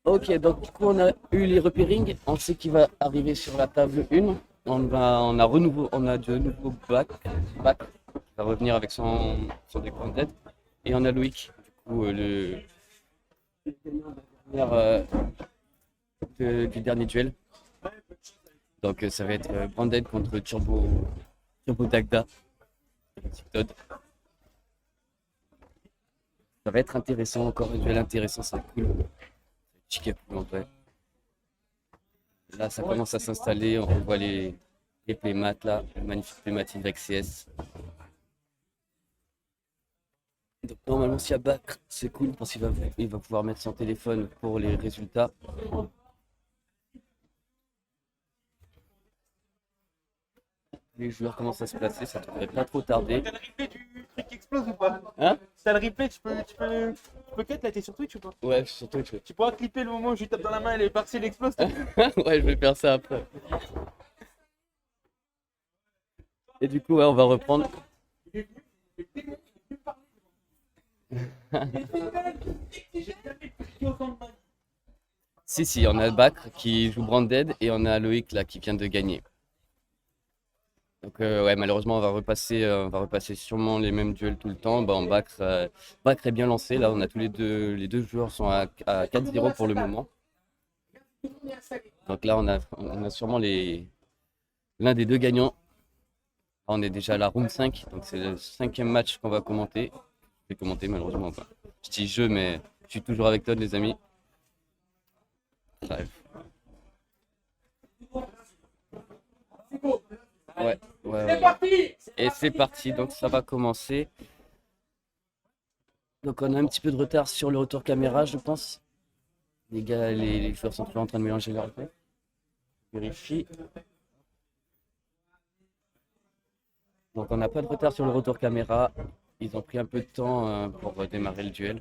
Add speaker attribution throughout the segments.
Speaker 1: Ok, donc du coup on a eu les repérings, on sait qui va arriver sur la table 1. On a de nouveaux back qui va revenir avec son deck Branded. Et on a Loïc, du coup le du dernier duel. Donc ça va être Branded contre Turbo Dagda. Todd. Ça va être intéressant, encore un duel intéressant, ça va être cool. Chica cool en vrai. Là ça commence à s'installer, on voit les playmats là, le magnifique playmat avec CS. Donc normalement s'il y a back, c'est cool parce qu'il va pouvoir mettre son téléphone pour les résultats. Les joueurs commencent à se placer, ça devrait pas trop tarder.
Speaker 2: T'as le replay du truc qui explose ou pas?
Speaker 1: Hein?
Speaker 2: T'as le replay, tu peux cut là, t'es sur Twitch ou pas?
Speaker 1: Ouais, surtout que...
Speaker 2: Tu pourras clipper le moment où je lui tape dans la main et les partiels explosent.
Speaker 1: Ouais, je vais faire ça après. Et du coup, ouais, on va reprendre. Si, on a Bakr qui joue Branded et on a Loïc là qui vient de gagner. Donc ouais, malheureusement, on va repasser sûrement les mêmes duels tout le temps. Bon, Bakr est bien lancé. Là, on a les deux joueurs sont à 4-0 pour le moment. Donc là, on a sûrement l'un des deux gagnants. On est déjà à la round 5, donc c'est le cinquième match qu'on va commenter. Je vais commenter malheureusement pas. Je dis jeu, mais je suis toujours avec Todd, les amis. Bref. Ouais. Et c'est parti, donc ça va commencer. Donc on a un petit peu de retard sur le retour caméra, je pense. Les gars, les joueurs sont toujours en train de mélanger leurs replays. Vérifie. Donc on n'a pas de retard sur le retour caméra. Ils ont pris un peu de temps pour démarrer le duel.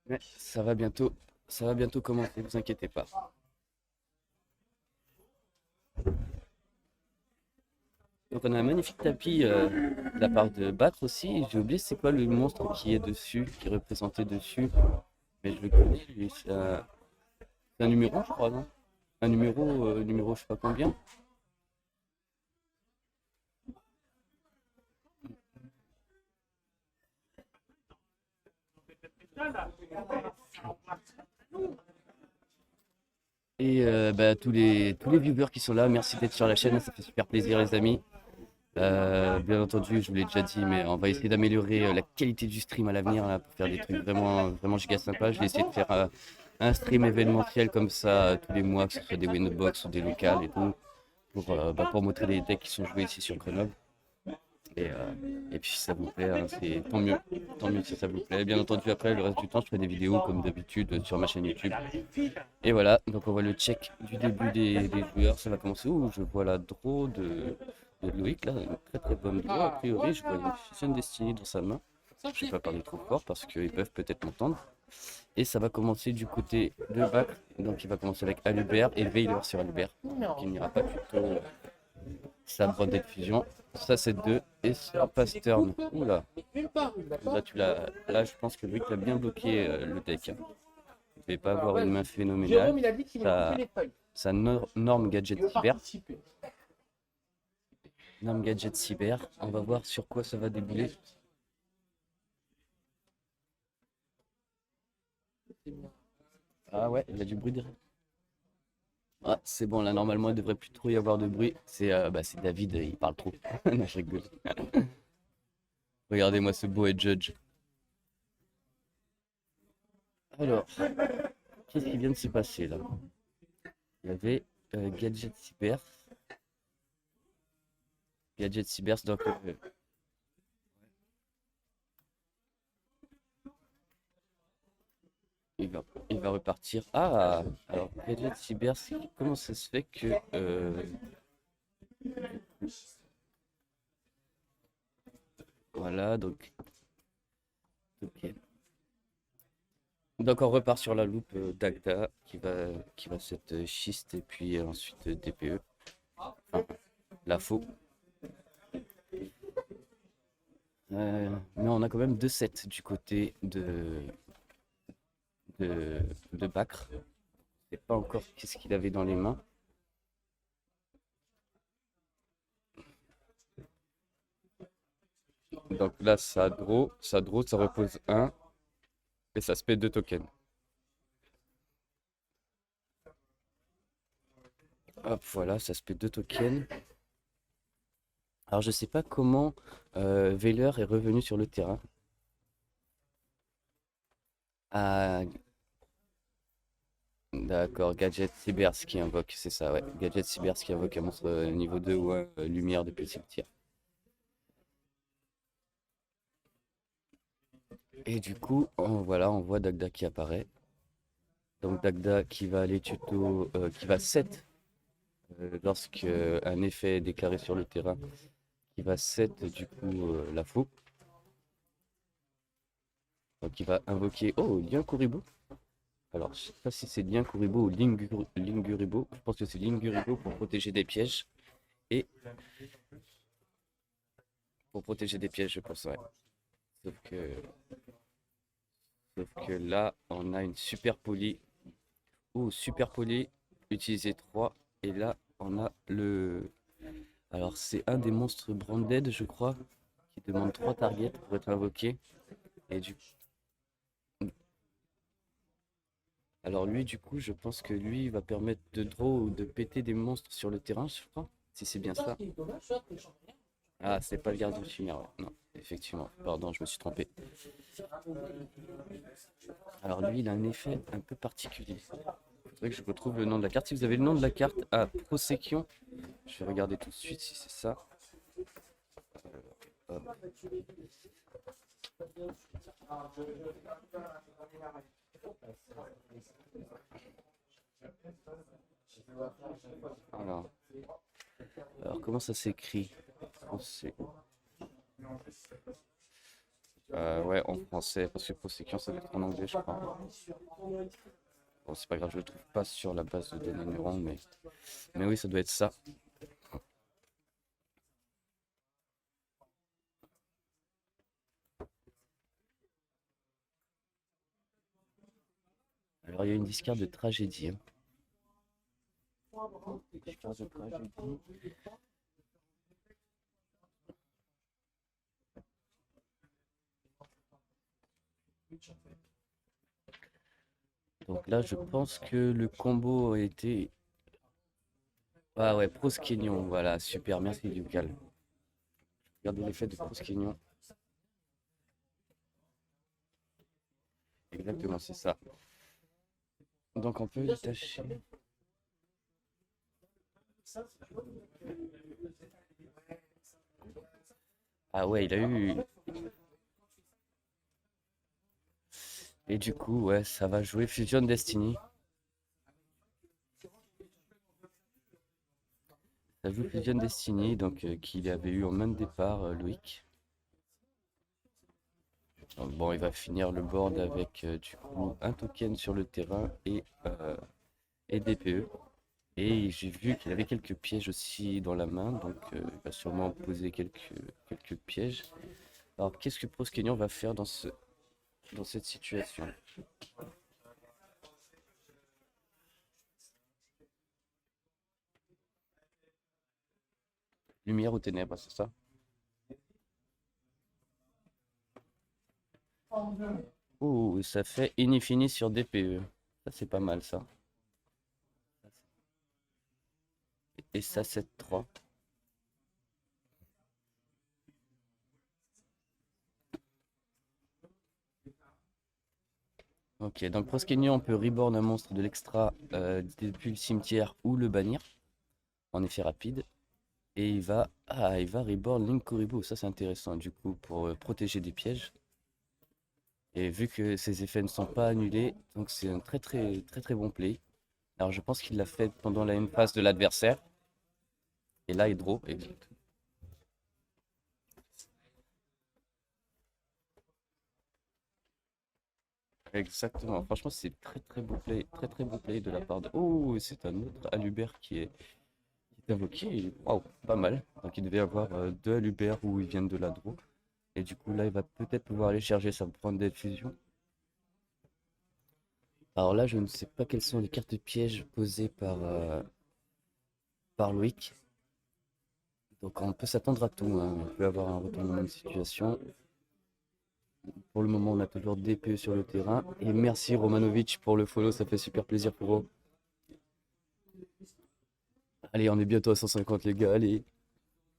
Speaker 1: Mais ça va bientôt commencer, vous inquiétez pas. Donc on a un magnifique tapis de la part de Bakr aussi. J'ai oublié c'est quoi le monstre qui est dessus, qui est représenté dessus. Mais je le connais lui, c'est un numéro je crois, non? Un numéro je sais pas combien. Et bah, tous les viewers qui sont là, merci d'être sur la chaîne, ça fait super plaisir les amis. Bien entendu, je vous l'ai déjà dit, mais on va essayer d'améliorer la qualité du stream à l'avenir là, pour faire des trucs vraiment giga sympas. Je vais essayer de faire un stream événementiel comme ça tous les mois, que ce soit des Winbox ou des locales et tout, pour montrer les decks qui sont joués ici sur Grenoble. Et puis si ça vous plaît, hein, c'est tant mieux si ça vous plaît. Bien entendu, après le reste du temps, je ferai des vidéos comme d'habitude sur ma chaîne YouTube. Et voilà, donc on voit le check du début des joueurs. Ça va commencer où je vois la draw de Loïc, là, une très bonne draw. A priori, je vois une Fusion Destiny dans sa main. Je ne vais pas parler trop fort parce qu'ils peuvent peut-être m'entendre. Et ça va commencer du côté de Bakr. Donc il va commencer avec Alubert et Veiler sur Alubert. Qui n'ira pas plutôt sa Branded Fusion. Ça c'est 2. Et sur Pastern. Oula. Là, je pense que Loïc l'a bien bloqué le deck. Il ne va pas avoir une main phénoménale. Sa norme gadget cyber. Norme gadget cyber. On va voir sur quoi ça va débouler. Ah ouais, il y a du bruit derrière. Ah, c'est bon, là normalement il devrait plus trop y avoir de bruit. C'est David, il parle trop. Non, je rigole. Regardez-moi ce beau head judge. Alors, qu'est-ce qui vient de se passer là? Il y avait Gadget Cyber. Gadget Cyber, donc il va repartir. Ah, alors Gadget Cyber, comment ça se fait que voilà, donc ok. Donc on repart sur la loupe d'Agda qui va cette schiste et puis ensuite DPE. Enfin, la faux. Mais on a quand même 2 sets du côté de de, de Bacre. Je sais pas encore qu'est-ce qu'il avait dans les mains. Donc là, ça draw, ça repose un et ça se paie 2 tokens. Hop, voilà, ça se paie 2 tokens. Alors je sais pas comment Veiler est revenu sur le terrain. Ah, d'accord, Gadget Cybers qui invoque, c'est ça, ouais. Gadget Cybers qui invoque un monstre niveau 2 ou lumière depuis le cimetière. Et du coup, voilà, on voit Dagda qui apparaît. Donc Dagda qui va aller tuto, qui va set lorsque un effet est déclaré sur le terrain, qui va set du coup la faux. Donc il va invoquer, oh, Lien Kuribo. Alors je sais pas si c'est Lien Kuribo ou Linguribo. Je pense que c'est Linguribo pour protéger des pièges. Et pour protéger des pièges, je pense, ouais. Sauf que, sauf que là, on a une super poly. Oh, super poly, utiliser 3. Et là, on a le. Alors, c'est un des monstres branded, je crois, qui demande 3 targets pour être invoqué. Et du Alors, lui, du coup, je pense que lui, il va permettre de draw ou de péter des monstres sur le terrain, je crois. Si c'est bien ça. Ah, c'est pas le gardien chimère, ouais. Non, effectivement. Pardon, je me suis trompé. Alors lui, il a un effet un peu particulier. Faudrait que je retrouve le nom de la carte. Si vous avez le nom de la carte à Prosection, je vais regarder tout de suite si c'est ça. Hop. Alors, comment ça s'écrit? Français. Ouais, en français, parce que Prosection, ça va être en anglais, je crois. Bon, c'est pas grave, je le trouve pas sur la base de données neuron, mais oui, ça doit être ça. Alors, il y a une discard de tragédie, hein. Discard de tragédie. Donc là, je pense que le combo a été. Ah ouais, Proskenion, voilà, super, merci Ducal. Regardez l'effet de Proskenion. Exactement, c'est ça. Donc on peut détacher. Ah ouais, il a eu. Et du coup, ouais, ça va jouer Fusion Destiny. Ça joue Fusion Destiny, donc qu'il avait eu en main de départ, Loïc. Donc, bon, il va finir le board avec du coup un token sur le terrain et DPE. Et j'ai vu qu'il avait quelques pièges aussi dans la main, donc il va sûrement poser quelques pièges. Alors, qu'est-ce que Proskenion va faire dans cette situation? Lumière ou ténèbres, c'est ça? Ouh, ça fait Inifini sur DPE. Ça, c'est pas mal, ça. Et ça, 7-3. Ok, donc Proskenion, on peut reborn un monstre de l'extra depuis le cimetière ou le bannir en effet rapide. Et il va reborn Link Kuribo. Ça, c'est intéressant du coup pour protéger des pièges. Et vu que ses effets ne sont pas annulés, donc c'est un très très très très bon play. Alors je pense qu'il l'a fait pendant la même phase de l'adversaire. Et là, il draw. Exactement. Franchement, c'est très très beau play, très très beau play de la part de. Oh, c'est un autre Alubert qui est invoqué. Waouh, pas mal. Donc il devait avoir deux Alubert où ils viennent de la draw. Et du coup, là, il va peut-être pouvoir aller chercher sa branded fusion. Alors là, je ne sais pas quelles sont les cartes pièges posées par Loïc. Donc on peut s'attendre à tout, hein. On peut avoir un retournement de situation. Pour le moment, on a toujours DPE sur le terrain. Et merci Romanovic pour le follow, ça fait super plaisir pour eux. Allez, on est bientôt à 150 les gars, allez.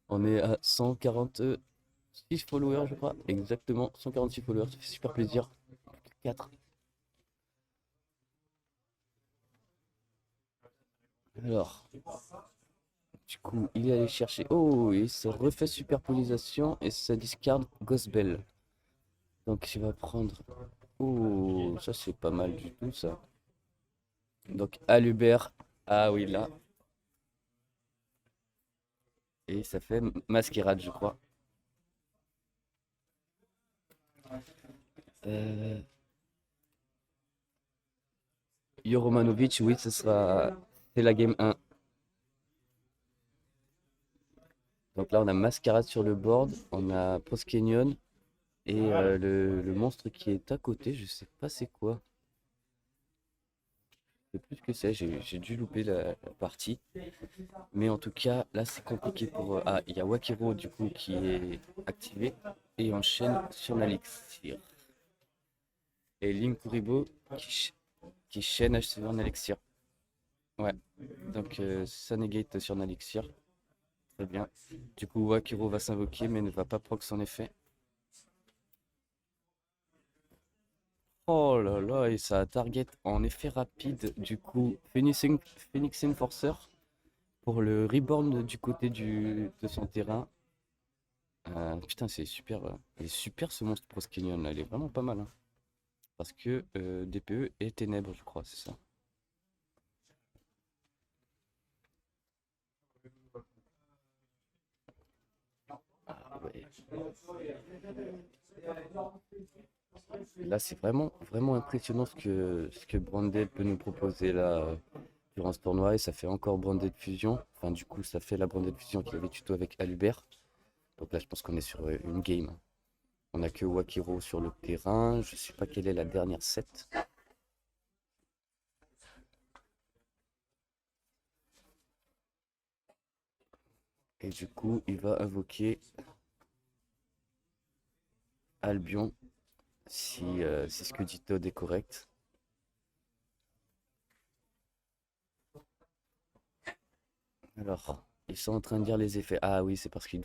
Speaker 1: On est à 146 followers, je crois. Exactement, 146 followers, ça fait super plaisir. 4. Alors, du coup, il est allé chercher. Oh, et ça refait superpolisation et ça discard Gospel. Donc, il va prendre. Oh, ça c'est pas mal du tout ça. Donc, Alubert. Ah oui, là. Et ça fait Masquerade, je crois. Euh... Yoromanovic, oui, ce sera. C'est la game 1. Donc là, on a Masquerade sur le board. On a Proskenyon. Et le monstre qui est à côté, je sais pas c'est quoi. Je sais plus ce que c'est, j'ai dû louper la partie. Mais en tout cas, là c'est compliqué pour. Ah, il y a Wakiro du coup qui est activé. Et on enchaîne sur l'Elixir. Et Linkuribo qui chaîne sur un Elixir. Ouais. Donc ça negate sur un Elixir. Très bien. Du coup, Wakiro va s'invoquer mais ne va pas proc son effet. Oh là là, et ça target en effet rapide, du coup, Phoenix Enforcer pour le reborn du côté de son terrain. Putain, c'est super, il est super ce monstre Proskenion là, il est vraiment pas mal, hein. Parce que DPE et Ténèbres, je crois, c'est ça. Ah ouais. Là, c'est vraiment, vraiment impressionnant ce que Branded peut nous proposer là durant ce tournoi. Et ça fait encore Branded Fusion. Enfin, du coup, ça fait la Branded Fusion qui avait tuto avec Alubert. Donc là, je pense qu'on est sur une game. On a que Wakiro sur le terrain. Je sais pas quelle est la dernière set. Et du coup, il va invoquer Albion si ce que dit Todd est correct. Alors, ils sont en train de dire les effets. Ah oui, c'est parce il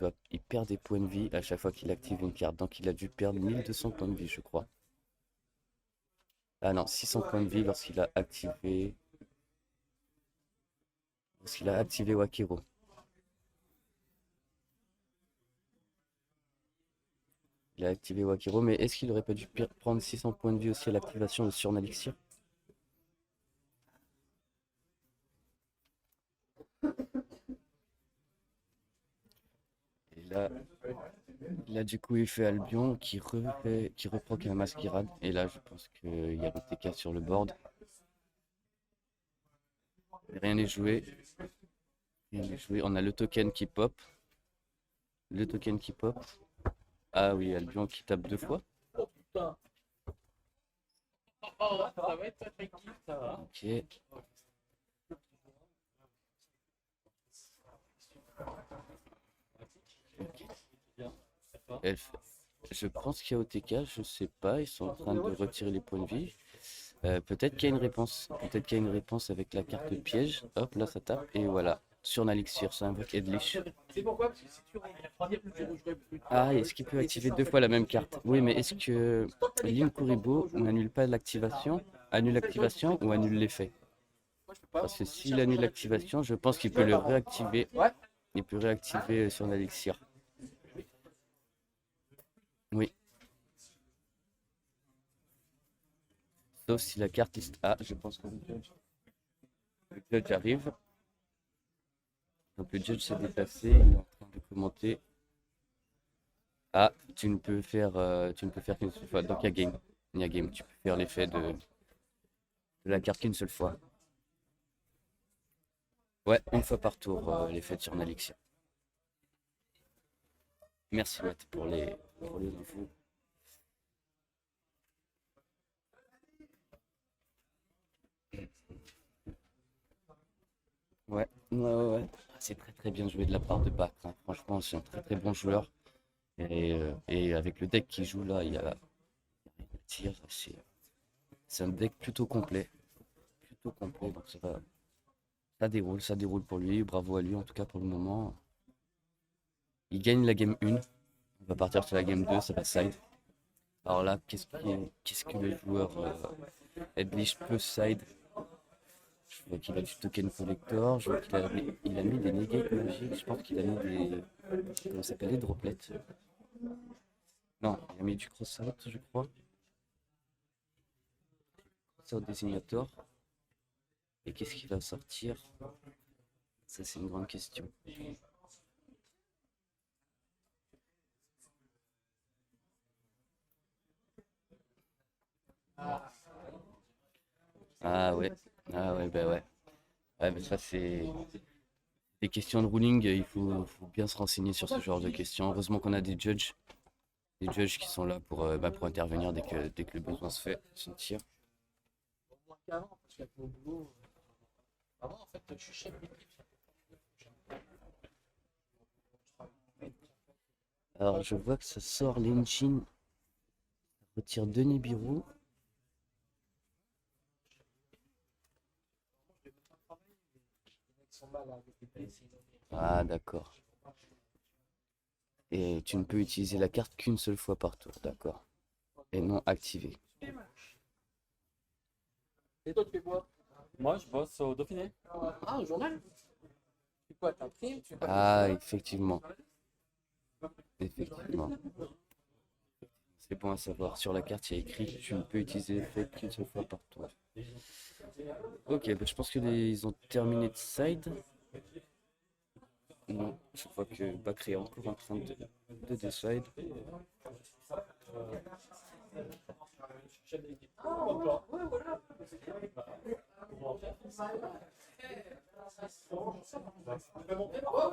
Speaker 1: perd des points de vie à chaque fois qu'il active une carte. Donc il a dû perdre 1200 points de vie, je crois. Ah non, 600 points de vie lorsqu'il a activé Wakiro. Il a activé Wakiro, mais est-ce qu'il aurait pas dû prendre 600 points de vie aussi à l'activation de Surnalixir? Et là, du coup, il fait Albion qui reproc un Masquerade. Et là, je pense qu'il y a le TK sur le board. Rien n'est joué. Rien n'est joué. On a le token qui pop. Le token qui pop. Ah oui, Albion qui tape 2 fois. Ok. Elle fait- Je pense qu'il y a OTK, je sais pas, ils sont en train de retirer les points de vie. Peut-être qu'il y a une réponse. Peut-être qu'il y a une réponse avec la carte piège. Hop, là ça tape. Et voilà. Sur Nalixir, ça invoque Edlich. Ah, est-ce qu'il peut activer 2 fois la même carte? Oui, mais est-ce que Linkuribo n'annule pas l'activation? Annule l'activation ou annule l'effet? Parce que s'il annule l'activation, je pense qu'il peut le réactiver. Il peut réactiver sur Nalixir. Oui. Sauf si la carte est. Ah, je pense que le judge arrive. Donc le judge s'est déplacé, il est en train de commenter. Ah, tu ne peux faire qu'une seule fois. Donc il y a game. Il y a game. Tu peux faire l'effet de la carte qu'une seule fois. Ouais, une fois par tour, l'effet sur Nalixia. Merci Matt pour les infos. Ouais. C'est très très bien joué de la part de Bach, hein. Franchement, c'est un très très bon joueur. Et avec le deck qu'il joue là, il y a rien à dire. C'est un deck plutôt complet. Plutôt complet, donc ça déroule pour lui. Bravo à lui en tout cas pour le moment. Il gagne la game 1. On va partir sur la game 2, ça va side. Alors là, qu'est-ce que le joueur Edlich peut side? Je vois qu'il a du token collector, je vois il a mis des negates magiques, je pense qu'il a mis des. Comment ça s'appelle, des droplets? Non, il a mis du cross-out, je crois. Cross-out désignator. Et qu'est-ce qui va sortir? Ça, c'est une grande question. Ah ouais, ah ouais, bah ouais. Ouais, mais ça, c'est des questions de ruling, faut bien se renseigner sur ce genre de questions. Heureusement qu'on a des judges qui sont là pour intervenir dès que le besoin se fait sentir.
Speaker 3: Moins qu'avant, parce qu'avec mon boulot, avant, en fait, je suis chef d'équipe.
Speaker 1: Alors, je vois que ça sort l'engine, retire Denis Birou. Ah, d'accord. Et tu ne peux utiliser la carte qu'une seule fois par tour, d'accord. Et non activé.
Speaker 3: Et toi, tu fais quoi?
Speaker 2: Moi, je bosse au Dauphiné.
Speaker 3: Ah, un journal? Tu fais quoi? T'imprimes? Tu fais quoi?
Speaker 1: Ah, effectivement. Effectivement. C'est bon à savoir. Sur la carte, il y a écrit tu ne peux utiliser l'effet qu'une seule fois par tour. Ok, bah, je pense qu'ils ont terminé de side. Non, je vois que Bakri est encore en train de decide.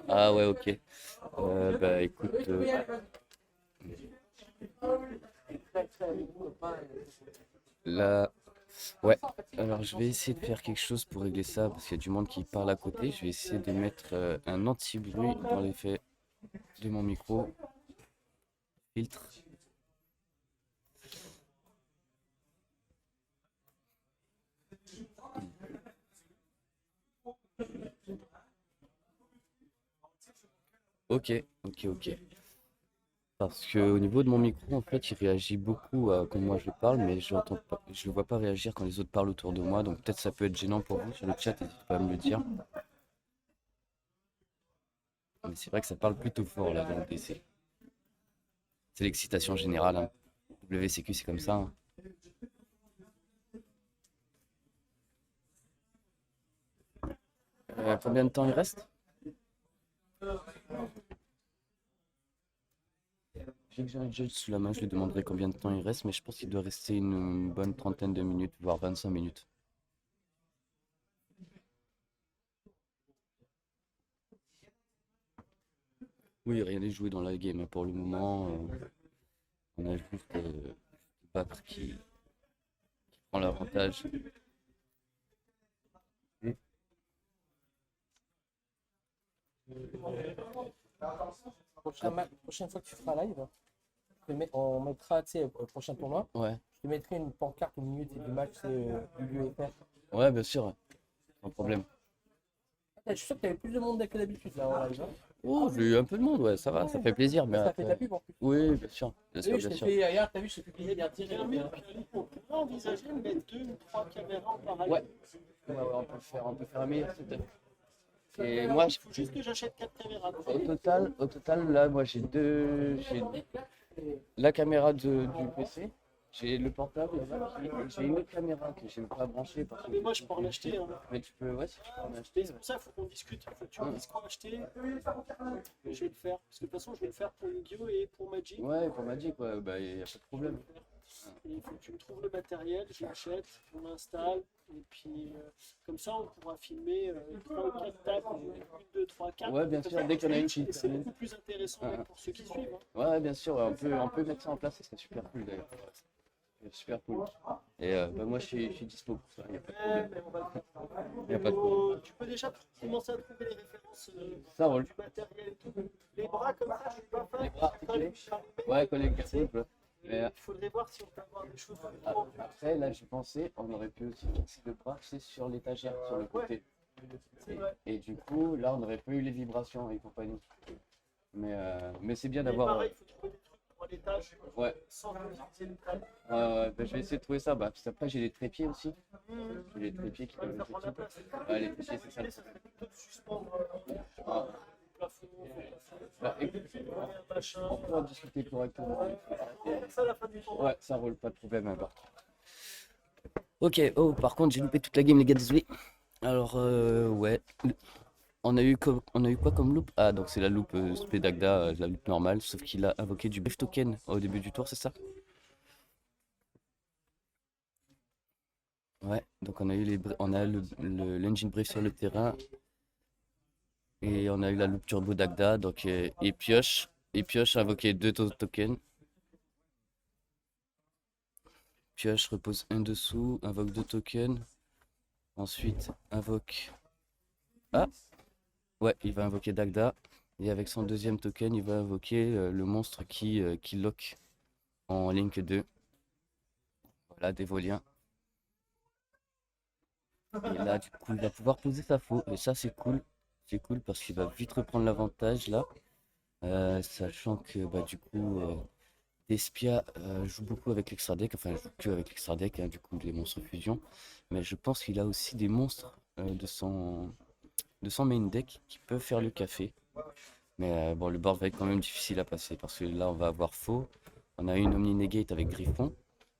Speaker 1: Ah ouais, ok. Bah écoute, là, ouais. Alors je vais essayer de faire quelque chose pour régler ça parce qu'il y a du monde qui parle à côté. Je vais essayer de mettre un anti-bruit dans l'effet de mon micro. Filtre. Ok. Parce que au niveau de mon micro, en fait, il réagit beaucoup quand moi je parle, mais je le vois pas réagir quand les autres parlent autour de moi. Donc peut-être ça peut être gênant pour vous sur le chat, n'hésitez pas à me le dire. Mais c'est vrai que ça parle plutôt fort là dans le PC. C'est l'excitation générale, hein. WCQ c'est comme ça, hein. Combien de temps il reste? J'ai que j'ai un judge sous la main, je lui demanderai combien de temps il reste, mais je pense qu'il doit rester une bonne trentaine de minutes, voire 25 minutes. Oui, rien n'est joué dans la game hein, pour le moment. On a juste Bapre qui prend l'avantage.
Speaker 3: Prochaine fois que tu feras live, on mettra, tu sais, au prochain tournoi,
Speaker 1: Ouais,
Speaker 3: je te mettrai une pancarte au milieu du match du l'UEFR.
Speaker 1: ouais, bien sûr, sans problème.
Speaker 3: Je suis sûr que tu avais plus de monde que d'habitude là en live, hein.
Speaker 1: Oh, j'ai eu un peu de monde, ouais, ça va, ça fait plaisir. Mais
Speaker 3: Ça fait de la
Speaker 1: après...
Speaker 3: pub en plus.
Speaker 1: Oui, bien sûr,
Speaker 3: Oui, je
Speaker 1: bien
Speaker 3: t'ai
Speaker 1: sûr.
Speaker 3: fait, regarde, t'as vu, je t'ai publié des articles.
Speaker 2: On pourrait envisager de mettre 2 ou 3 caméras en parallèle.
Speaker 1: Ouais, on peut faire un meilleur setup. Et moi,
Speaker 2: Il faut juste que j'achète 4 caméras.
Speaker 1: au total, là, moi j'ai la caméra du PC, j'ai le portable, j'ai une autre caméra que j'ai pas branchée parce que.
Speaker 2: Mais moi, je peux en acheter, hein.
Speaker 1: Mais tu peux, ouais, si tu peux en acheter.
Speaker 2: C'est pour ça qu'il faut qu'on discute. Faut que tu me dises quoi acheter. Je vais le faire. Parce que de toute façon, je vais le faire pour Yu-Gi-Oh! Et pour Magic.
Speaker 1: Ouais, pour Magic, ouais, bah y a pas de problème.
Speaker 2: Et il faut que tu me trouves le matériel, je l'achète, on l'installe. Et puis, comme ça, on pourra filmer 3 ou 4 tables. 1, 2, 3, 4.
Speaker 1: Ouais, bien sûr, dès qu'il y en a une qui
Speaker 2: C'est beaucoup plus intéressant même pour ceux qui suivent, hein.
Speaker 1: Ouais, bien sûr, on peut mettre ça en place, ça serait super cool d'ailleurs. Super cool. Et bah, moi, je suis dispo pour ça, il n'y a pas de
Speaker 2: Ouais,
Speaker 1: problème.
Speaker 2: mais on va le faire.
Speaker 1: Il a pas de problème.
Speaker 2: Tu peux déjà commencer à trouver les références
Speaker 1: Ça roule.
Speaker 2: du matériel et tout. Les bras comme ça, je suis pas fan.
Speaker 1: Les bras articulés. Ouais, collègue, cool. Mais
Speaker 2: Il faudrait voir si on peut avoir des choses plus
Speaker 1: ah,
Speaker 2: grandes.
Speaker 1: après, là, j'ai pensé, on aurait pu aussi fixer le bras, c'est sur l'étagère, sur le côté.
Speaker 2: C'est vrai.
Speaker 1: Et du coup, là, on aurait pas eu les vibrations et compagnie. Mais c'est bien
Speaker 2: Mais
Speaker 1: d'avoir.
Speaker 2: pareil, il faut trouver des trucs pour l'étage
Speaker 1: Ouais,
Speaker 2: sans utiliser une traîne.
Speaker 1: bah, je vais essayer de trouver ça. Bah, puis après, j'ai les trépieds aussi. J'ai les trépieds qui
Speaker 2: Ça va
Speaker 1: peuvent
Speaker 2: faire
Speaker 1: être
Speaker 2: prendre la
Speaker 1: utiles.
Speaker 2: place.
Speaker 1: Ouais, les trépieds, c'est ça.
Speaker 2: L'idée, ça serait plutôt de suspendre
Speaker 1: Ah,
Speaker 2: le plafond,
Speaker 1: bah, écoute,
Speaker 2: un machin.
Speaker 1: on pourra discuter correctement.
Speaker 2: On fait ça à la fin du temps.
Speaker 1: Ouais, ça roule, pas de problème à part. Ok, oh, par contre, j'ai loupé toute la game, les gars, désolé. Alors, ouais. On a eu quoi comme loop? Ah, donc c'est la loop Spedagda, la loop normale, sauf qu'il a invoqué du brief token au début du tour, c'est ça? Ouais, donc on a l'engine brief sur le terrain et on a eu la loop turbo Dagda, donc et pioche a invoqué deux tokens. Pioche repose un dessous, invoque deux tokens. Ensuite, invoque. Ah, ouais, il va invoquer Dagda. Et avec son deuxième token, il va invoquer le monstre qui lock en Link 2. Voilà, des Voliens. Et là, du coup, il va pouvoir poser sa faux. Et ça, c'est cool. C'est cool parce qu'il va vite reprendre l'avantage là. Sachant que, bah, du coup, Despia joue beaucoup avec l'extra deck. Enfin, joue que avec l'extra deck, hein, du coup, des monstres fusion. Mais je pense qu'il a aussi des monstres de son main deck qui peuvent faire le café. Mais bon, le board va être quand même difficile à passer parce que là, on va avoir faux. On a une Omni Negate avec Griffon.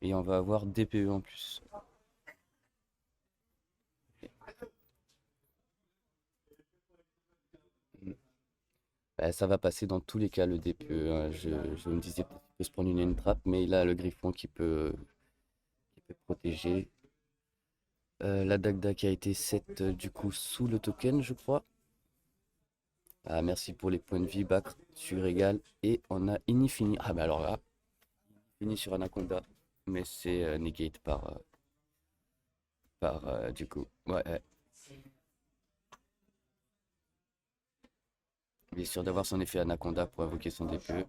Speaker 1: Et on va avoir DPE en plus. Bah, ça va passer dans tous les cas le DPE, hein. Je me disais peut-être qu'il peut se prendre une trap, mais il a le Griffon qui peut protéger. La Dagda qui a été 7 du coup sous le token, je crois. Ah, merci pour les points de vie, Bacre, tu régales. Et on a Inifini. Ah, bah alors là, fini sur Anaconda, mais c'est negate par du coup. Ouais, ouais. Il est sûr d'avoir son effet Anaconda pour invoquer son DPE.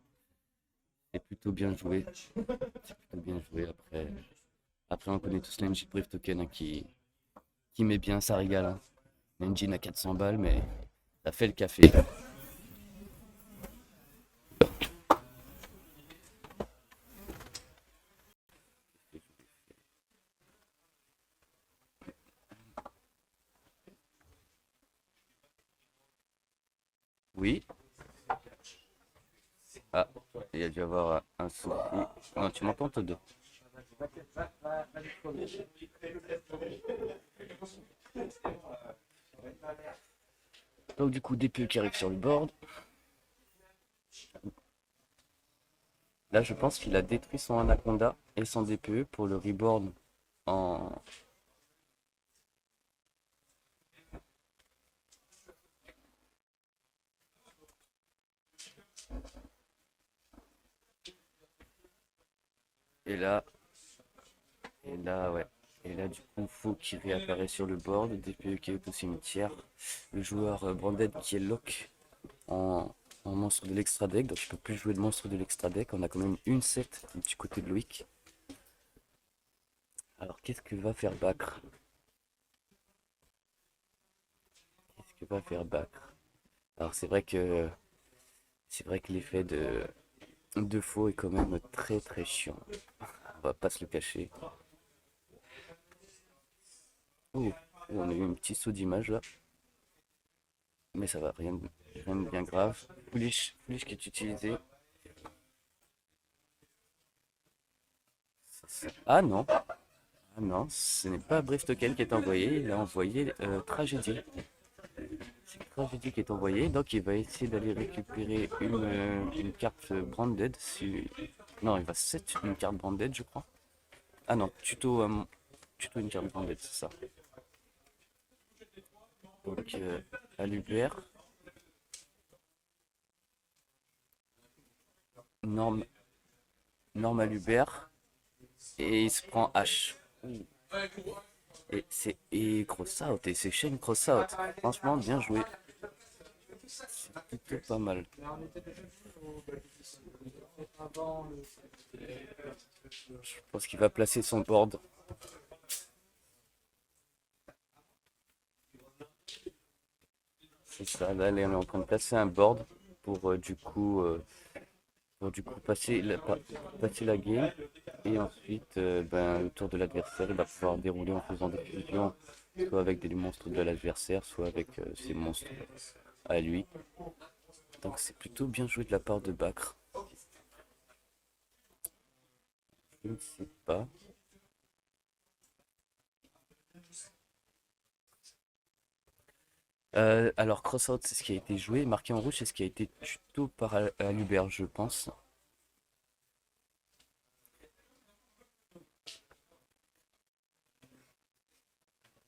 Speaker 1: C'est plutôt bien joué. C'est plutôt bien joué. Après on connaît tous l'engine Brief Token, hein, qui met bien, ça régale, hein. L'engine à 400 balles, mais ça fait le café. Oui. Ah, il y a dû avoir un souci. Non, tu m'entends, Todd? Donc du coup, DPE qui arrive sur le board. Là, je pense qu'il a détruit son Anaconda et son DPE pour le reborn en... Et là, ouais. Et là, du coup, Faux qui réapparaît sur le board, DPE qui est au cimetière. Le joueur Branded qui est lock en monstre de l'extra deck, donc il peut plus jouer de monstre de l'extra deck. On a quand même une set du côté de Loïc. Alors, qu'est-ce que va faire Bacre? Qu'est-ce que va faire Bacre? Alors, c'est vrai que l'effet de Faux est quand même très très chiant. On va pas se le cacher. Oh, on a eu un petit saut d'image là. Mais ça va, rien de bien grave. Foolish qui est utilisé. Ah non, ah non, ce n'est pas Brief Token qui est envoyé, il a envoyé Tragédie. C'est Tragédie qui est envoyé, donc il va essayer d'aller récupérer une carte branded. Non, il va set une carte branded, je crois. Ah non, tuto une carte branded, c'est ça. Donc à l'UBR, norme à l'UBR. Et il se prend H. Et cross out. Et c'est chaîne cross out. Franchement, bien joué. C'est plutôt pas mal. Je pense qu'il va placer son board. C'est ça, là, on est en train de placer un board pour passer la game. Et ensuite, le tour de l'adversaire, il va pouvoir dérouler en faisant des fusions, soit avec des monstres de l'adversaire, soit avec ses monstres à lui. Donc c'est plutôt bien joué de la part de Bacre. Je ne sais pas. Alors Crossout c'est ce qui a été joué, marqué en rouge c'est ce qui a été tuto par Alubert je pense.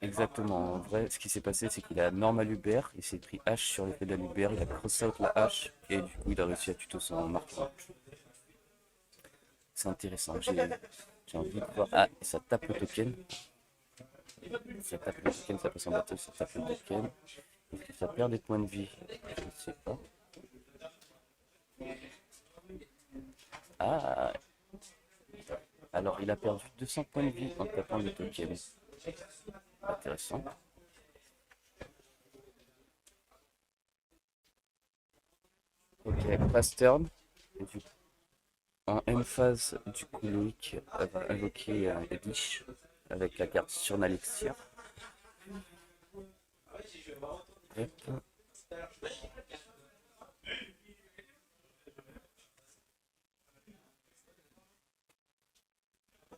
Speaker 1: Exactement, en vrai ce qui s'est passé c'est qu'il a norme Alubert, il s'est pris H sur l'effet d'Alubert, il a Crossout la H et du coup il a réussi à tuto son marqué en rouge. C'est intéressant, j'ai envie de voir. Ah, ça tape le token. Ça tape le token, ça passe en bateau, ça tape le token. Est-ce que ça perd des points de vie? Je ne sais pas. Ah, alors il a perdu 200 points de vie en tapant le token. Intéressant. Ok, pass turn. Et du coup, en end phase, du coup Loïc va invoquer un Lich avec la carte Surnalexia. Hop.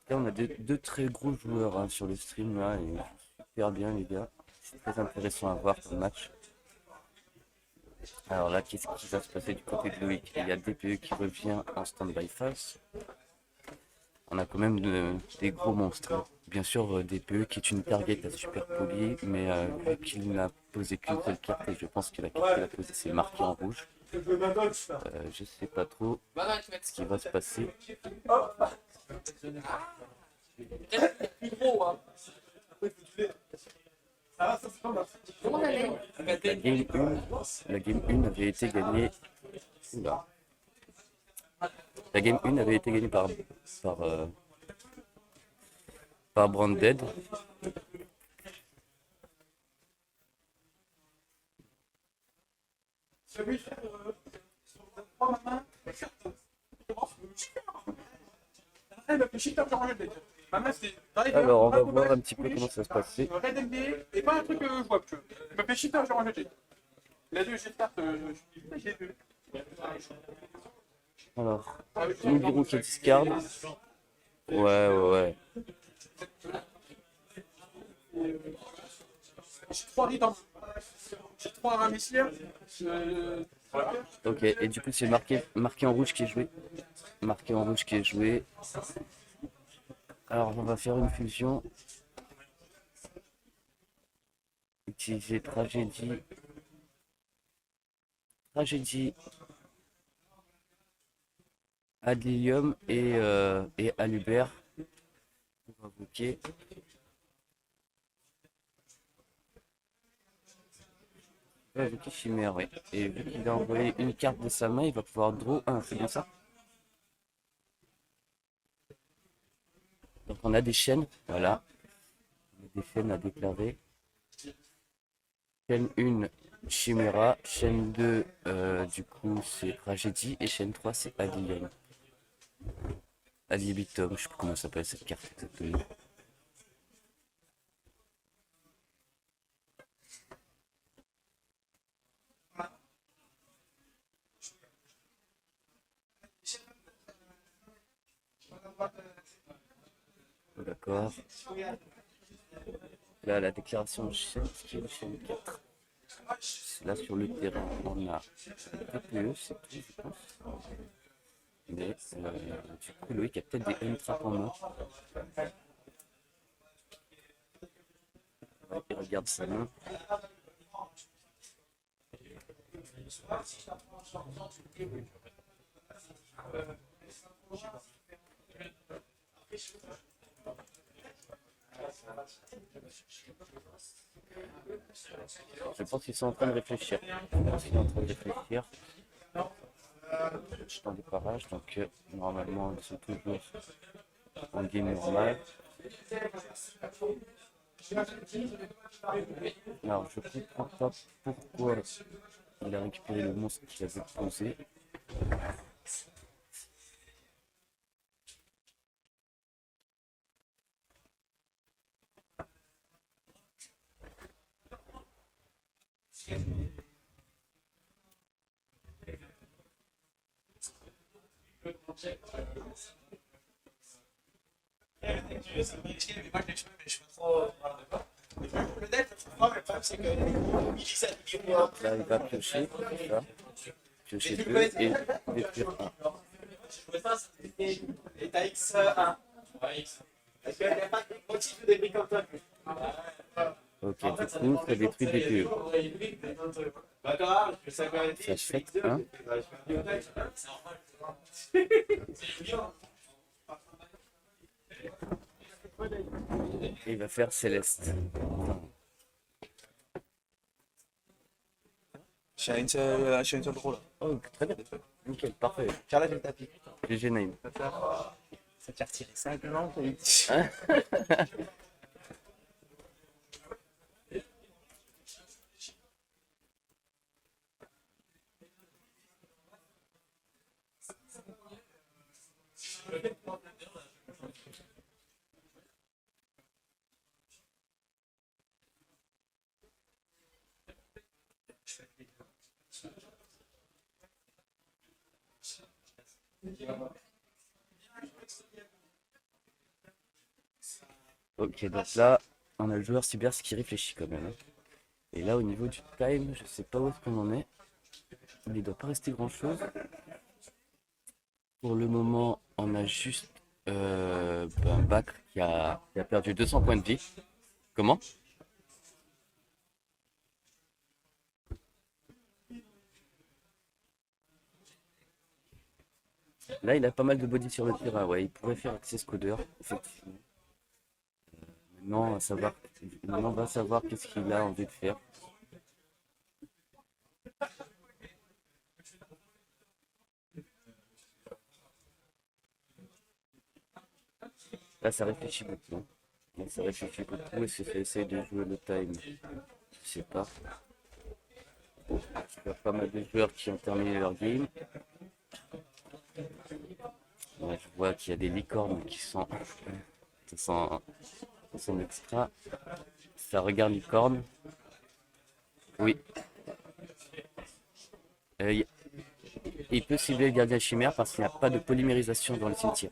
Speaker 1: Là, on a deux très gros joueurs hein, sur le stream là, et super bien les gars. C'est très intéressant à voir comme match. Alors là, qu'est-ce qui va se passer du côté de Loïc? Il y a DPE qui revient en stand-by phase. On a quand même des gros monstres. Hein. Bien sûr, DPE qui est une target à super poli, mais vu qu'il n'a posé qu'une seule carte, et je pense que la carte qu'il a posée c'est marqué en rouge. Je sais pas trop ce qui va se passer. La game 1 avait été gagnée. Oula. La game 1 avait été gagnée par Branded. Alors, on va voir un petit peu comment ça se passe.
Speaker 4: Red MD et pas un truc jouable, tu vois. Il m'a fait cheater, j'ai rangé. Les deux, j'ai start, j'ai deux.
Speaker 1: Alors, nous dirons qu'il discard. Ouais.
Speaker 4: J'ai 3 riz dans. J'ai 3 ramissières.
Speaker 1: Ok, et du coup, c'est marqué en rouge qui est joué. Marqué en rouge qui est joué. Alors, on va faire une fusion. Utiliser tragédie. Adlilium et Alubert. On va bloquer. On va bloquer Chimère, oui. Et vu qu'il a envoyé une carte de sa main, il va pouvoir draw 1, c'est bien ça? Donc on a des chaînes, voilà. On a des chaînes à déclarer. Chaîne 1, Chimera. Chaîne 2, du coup, c'est Tragédie. Et chaîne 3, c'est Adlilium. Adlibitum, je sais pas comment s'appelle cette carte exactement. D'accord. Là, la déclaration de chaîne, qui est la chaîne 4. Là, sur le terrain, on a DPE, c'est tout, je pense. Mais du coup, Loïc a peut-être des M-traps en main. Il regarde sa main. Je pense qu'ils sont en train de réfléchir. Je pense qu'ils sont en train de réfléchir. Je suis dans des parages, donc normalement ils sont toujours en game normal. Alors je comprends pas pourquoi il a récupéré le monstre qu'il avait posé. Là il va piocher, ça. Piocher 2 et détruire 1.
Speaker 3: Et t'as X1. Parce qu'il n'y a pas de motif de briques comme toi.
Speaker 1: Ok, du coup ça détruit des PE.
Speaker 3: D'accord, ça
Speaker 1: Ça achète 1. Et il va faire Céleste.
Speaker 5: Je suis à une seule roue là.
Speaker 1: Oh, très bien. Nickel, parfait.
Speaker 5: Tiens là, j'ai le tapis.
Speaker 1: GG Naïm.
Speaker 5: Ça t'a retiré 5 non?
Speaker 1: Ok, donc là, on a le joueur Cybers qui réfléchit quand même. Et là, au niveau du time, je sais pas où est-ce qu'on en est. Il ne doit pas rester grand-chose. Pour le moment, on a juste Bakr qui a perdu 200 points de vie. Comment? Là, il a pas mal de body sur le terrain. Ouais, il pourrait faire access codeur, effectivement. Maintenant, on va savoir qu'est-ce qu'il a envie de faire. Là, ça réfléchit beaucoup. Là, ça réfléchit beaucoup. Est-ce que ça essaie de jouer le time? Je sais pas. Il y a pas mal de joueurs qui ont terminé leur game. Ouais, je vois qu'il y a des licornes qui sont dans son extra. Ça regarde licorne. Oui. Il peut cibler le gardien chimère parce qu'il n'y a pas de polymérisation dans le cimetière.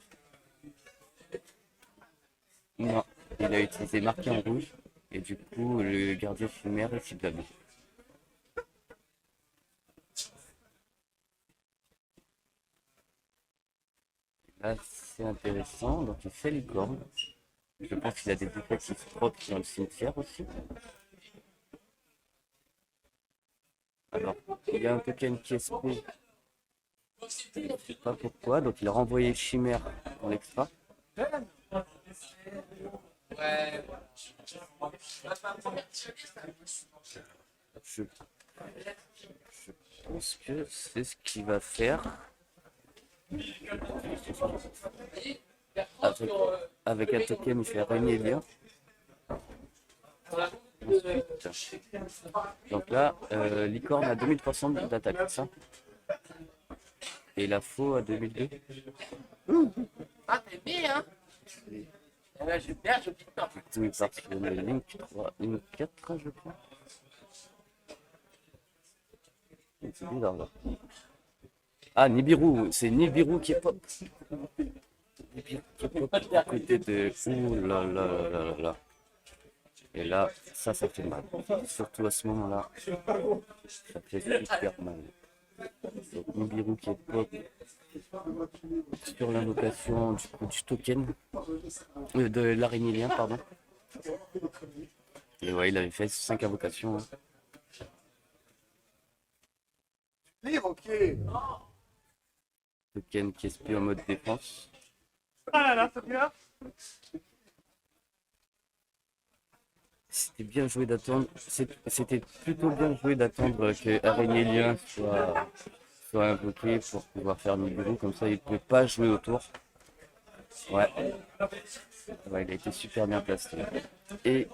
Speaker 1: Non, il a utilisé marqué en rouge et du coup le gardien chimère est ciblable. Là c'est intéressant, donc il fait licorne. Je pense qu'il a des défectifs propres dans le cimetière aussi. Alors, il y a un token qui est SP. Je ne sais pas pourquoi, donc il a renvoyé Chimère dans l'extra. Je pense que c'est ce qu'il va faire. Avec un token, il fait araignée lien. Ensuite, donc là, licorne a 2300 d'attaque, c'est ça? Et la faux à 2002.
Speaker 3: Ah, t'es bien, hein? J'ai bien, je pique pas.
Speaker 1: Oui, parce qu'il y a une ligne 3, une 4, je crois. C'est bizarre là. Ah, Nibiru, c'est Nibiru qui est pop. Nibiru qui est pop à côté de. Ouh là là là là là. Et là, ça fait mal. Surtout à ce moment-là, ça fait super mal. Donc Nibiru qui est pop sur l'invocation du token, de l'araignée lien, pardon. Et ouais, il avait fait 5 invocations. Hein.
Speaker 5: Ok.
Speaker 1: Token qui est SP en mode défense.
Speaker 4: Ah là là, c'est bien.
Speaker 1: C'était bien joué d'attendre. C'était plutôt bien joué d'attendre que Araignée soit invoqué pour pouvoir faire Nibiru. Comme ça, il ne peut pas jouer autour. Ouais. Ouais, il a été super bien placé. Et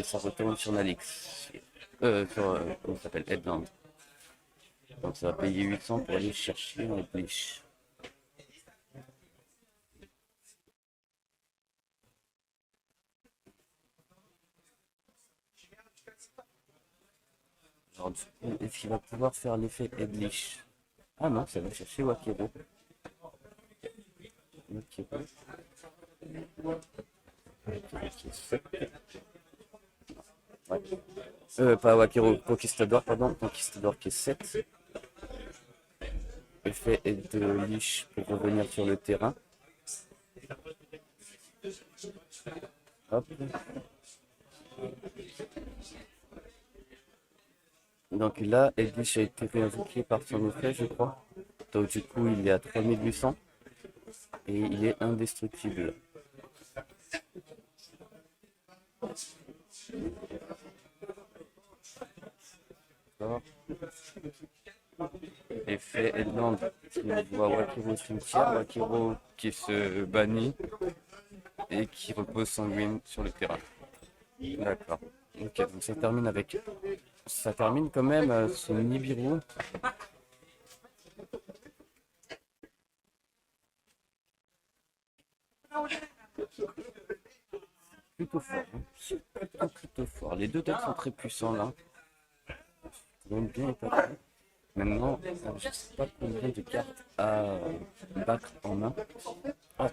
Speaker 1: ça retourne sur Nalix. Comment ça s'appelle? Headland. Donc ça va payer 800 pour aller chercher un Bleach. Alors, du coup, est-ce qu'il va pouvoir faire l'effet Edlich? Ah non, ça va chercher Wakiro. Wakiro. Ouais. Pas Wakiro, Conquistador, pardon. Conquistador qui est 7. Effet Edlich pour revenir sur le terrain. Hop. Donc là, Edlich a été réinvoqué par son effet, je crois. Donc du coup, il est à 3800 et il est indestructible. D'accord. Effet Edland, on voit Wakiro au cimetière, Wakiro qui se bannit et qui repose sanguine sur le terrain. D'accord. Ok, donc ça termine avec. Ça termine quand même ce Nibiru. Plutôt fort. Plutôt fort. Les deux decks sont très puissants là. Même bien épaté. Maintenant, je ne sais pas combien de cartes à battre en main. Ah.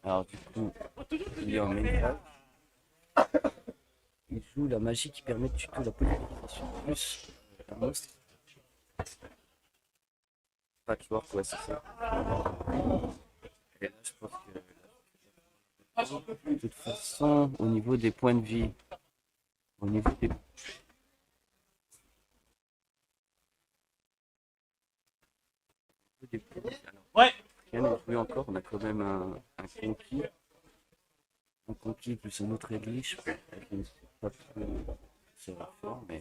Speaker 1: Alors du coup, il est en main. Il joue la magie qui permet de tuer la polymérisation plus un monstre. Patchwork, ouais, c'est ça. Et là, je pense que de toute façon, au niveau des points de vie, au niveau des
Speaker 2: Ouais.
Speaker 1: rien n'est joué encore, on a quand même un conquis. Un conquis plus un autre Edlich. Je ne sais pas trop si ça va fort, mais.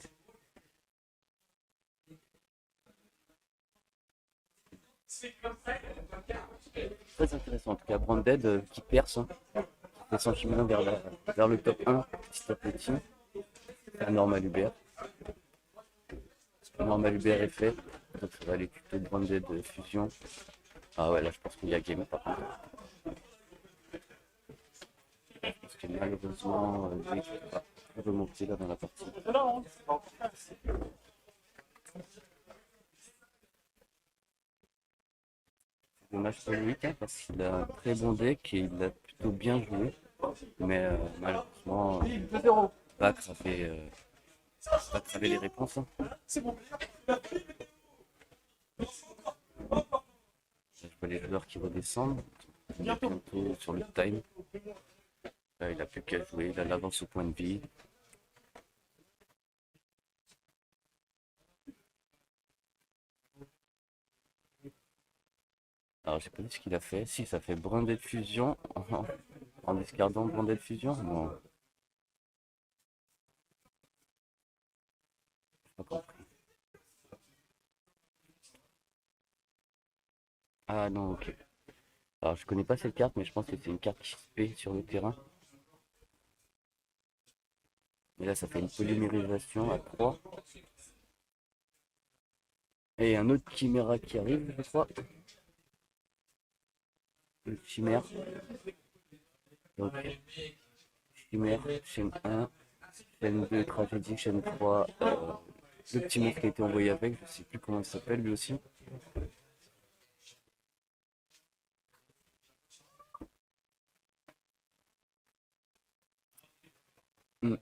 Speaker 1: Très intéressant en tout cas, Branded qui perce, hein, qui fait son chemin vers le top 1 petit à petit. Un normal Hubert. Normal Hubert est fait, donc ça va aller plutôt Branded fusion. Ah ouais, là je pense qu'il y a game par contre. Parce que malheureusement, Jake va pas remonter là dans la partie. Dommage pour lui parce qu'il a un très bon deck et il a plutôt bien joué. Mais malheureusement, Bacre avait les réponses. Hein. Je vois les joueurs qui redescendent. On est bientôt sur le time. Là, il n'a plus qu'à jouer, il a l'avance au point de vie. Alors j'ai pas vu ce qu'il a fait. Si, ça fait Branded Fusion en discardant Branded Fusion. Non. J'ai pas compris. Ah non, ok. Alors je connais pas cette carte, mais je pense que c'est une carte qui se paie sur le terrain. Et là, ça fait une polymérisation à 3. Et un autre Chimera qui arrive, je crois. Le Chimère. Donc, Chimère, chaîne 1, chaîne 2, tragédie, chaîne 3, le petit monstre qui a été envoyé avec, je sais plus comment il s'appelle lui aussi. Hmm.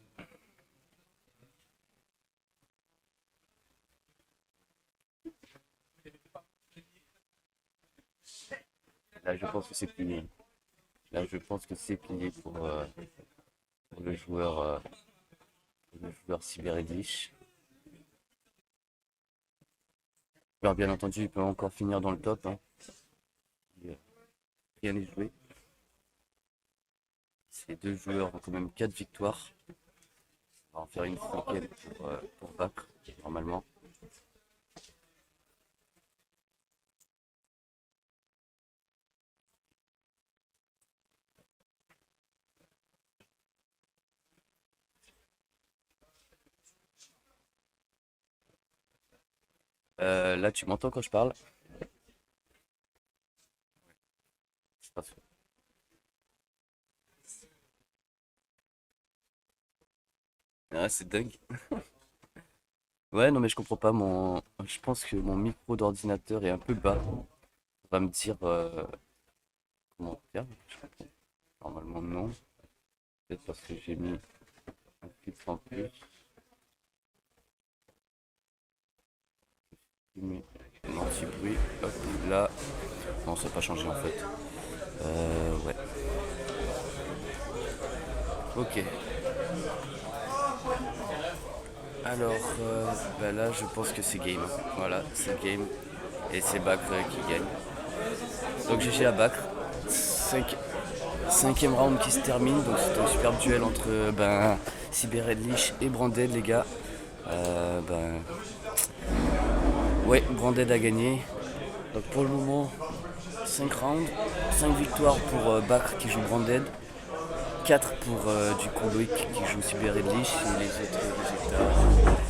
Speaker 1: Là, je pense que c'est plié. Là, je pense que c'est plié pour le joueur Cyberedlich. Alors, bien entendu, il peut encore finir dans le top. Hein. bien les jouer. Ces deux joueurs ont quand même 4 victoires. On va en faire une 5e pour Bacre, normalement. Là, tu m'entends quand je parle? C'est pas sûr. Ah, c'est dingue. Ouais, non, mais je comprends pas. Je pense que mon micro d'ordinateur est un peu bas. On va me dire comment faire. Je comprends. Normalement, non. Peut-être parce que j'ai mis un filtre en plus. J'ai mis un anti-bruit. Hop, là. Non, ça n'a pas changé en fait. Ouais. Ok. Alors, bah là, je pense que c'est game. Voilà, c'est game. Et c'est Bacre qui gagne. Donc GG à Bacre. 5e round qui se termine. Donc c'est un superbe duel entre Cyber Edlich et Branded, les gars. Ouais, Branded a gagné. Donc pour le moment, 5 rounds, 5 victoires pour Bacre qui joue Branded. 4 pour du coup Loïc qui joue Cyber Edlich et les autres résultats.